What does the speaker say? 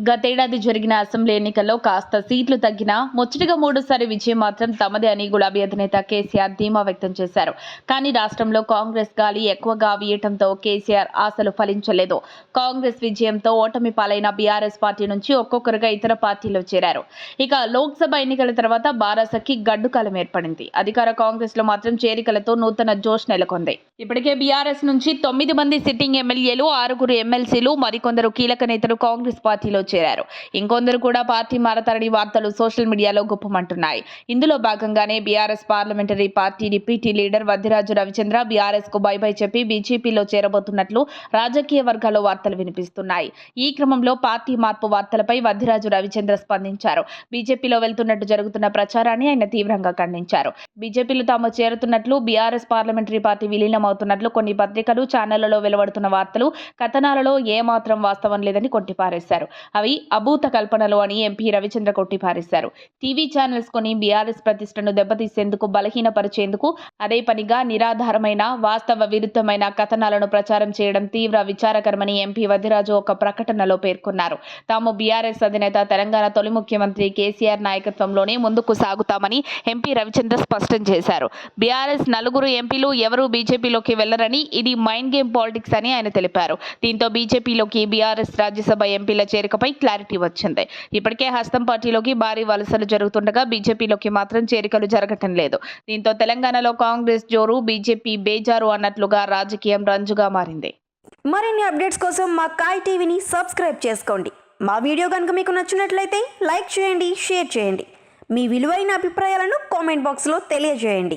గతేడాది జరిగిన అసెంబ్లీ ఎన్నికల్లో కాస్త సీట్లు తగ్గినా ముచ్చటగా మూడోసారి విజయం మాత్రం తమదే అని గులాబీ అధినేత కేసీఆర్ ధీమా వ్యక్తం చేశారు. కానీ రాష్ట్రంలో కాంగ్రెస్ గాలి ఎక్కువగా వీయటంతో కేసీఆర్ ఆశలు ఫలించలేదు. కాంగ్రెస్ విజయంతో ఓటమి పాలైన బీఆర్ఎస్ పార్టీ నుంచి ఒక్కొక్కరుగా ఇతర పార్టీలో చేరారు. ఇక లోక్సభ ఎన్నికల తర్వాత బారాసకి గడ్డుకాలం ఏర్పడింది. అధికార కాంగ్రెస్ లో మాత్రం చేరికలతో నూతన జోష్ నెలకొంది. ఇప్పటికే బీఆర్ఎస్ నుంచి 9 మంది సిట్టింగ్ ఎమ్మెల్యేలు, 6 ఎమ్మెల్సీలు, మరికొందరు కీలక నేతలు కాంగ్రెస్ పార్టీలో చేరారు. ఇంకొందరు కూడా పార్టీ మారతారని వార్తలు సోషల్ మీడియాలో గుప్పమంటున్నాయి. ఇందులో భాగంగానే BRS parliamentary party deputy leader Vaddiraju Ravichandra BRS కు బై చెప్పి బీజేపీలో చేరబోతున్నట్లు రాజకీయ వర్గాల్లో వార్తలు వినిపిస్తున్నాయి. ఈ క్రమంలో పార్టీ మార్పు వార్తలపై వద్దిరాజు రవిచంద్ర స్పందించారు. బీజేపీలో వెళ్తున్నట్టు జరుగుతున్న ప్రచారాన్ని ఆయన తీవ్రంగా ఖండించారు. బీజేపీలో తాము చేరుతున్నట్లు, బీఆర్ఎస్ పార్లమెంటరీ పార్టీ విలీనమవుతున్నట్లు కొన్ని పత్రికలు, ఛానళ్లలో వెలువడుతున్న వార్తలు, కథనాలలో ఏమాత్రం వాస్తవం లేదని కొట్టిపారేశారు. అవి అభూత కల్పనలు అని ఎంపీ రవిచంద్ర కొట్టిపారేశారు. టీవీ ఛానల్స్ కొని బీఆర్ఎస్ ప్రతిష్టను దెబ్బతీసేందుకు, బలహీనపరిచేందుకు అదే పనిగా నిరాధారమైన, వాస్తవ విరుద్ధమైన కథనాలను ప్రచారం చేయడం తీవ్ర విచారకరమని ఎంపీ వద్దిరాజు ఒక ప్రకటనలో పేర్కొన్నారు. తాము బీఆర్ఎస్ అధినేత, తెలంగాణ తొలి ముఖ్యమంత్రి కేసీఆర్ నాయకత్వంలోనే ముందుకు సాగుతామని ఎంపీ రవిచంద్ర స్పష్టం చేశారు. బీఆర్ఎస్ 4 ఎంపీలు ఎవరూ బీజేపీలోకి వెళ్లరని, ఇది మైండ్ గేమ్ పాలిటిక్స్ అని ఆయన తెలిపారు. దీంతో బీజేపీలోకి బీఆర్ఎస్ రాజ్యసభ ఎంపీల చేరికపై క్లారిటీ వచ్చింది. ఇప్పటికే హస్తం పార్టీలోకి భారీ వలసలు జరుగుతుండగా బీజేపీలోకి మాత్రం చేరికలు జరగటం లేదు. దీంతో తెలంగాణలో కాంగ్రెస్ జోరు, బీజేపీ బేజారు అన్నట్లుగా రాజకీయం రంజుగా మారింది. మరిన్ని అప్డేట్స్ కోసం మా కాయ్ టీవీని సబ్స్క్రైబ్ చేసుకోండి. మా వీడియో కనుక మీకు నచ్చినట్లయితే లైక్ చేయండి, షేర్ చేయండి. మీ విలువైన అభిప్రాయాలను కామెంట్ బాక్స్లో తెలియజేయండి.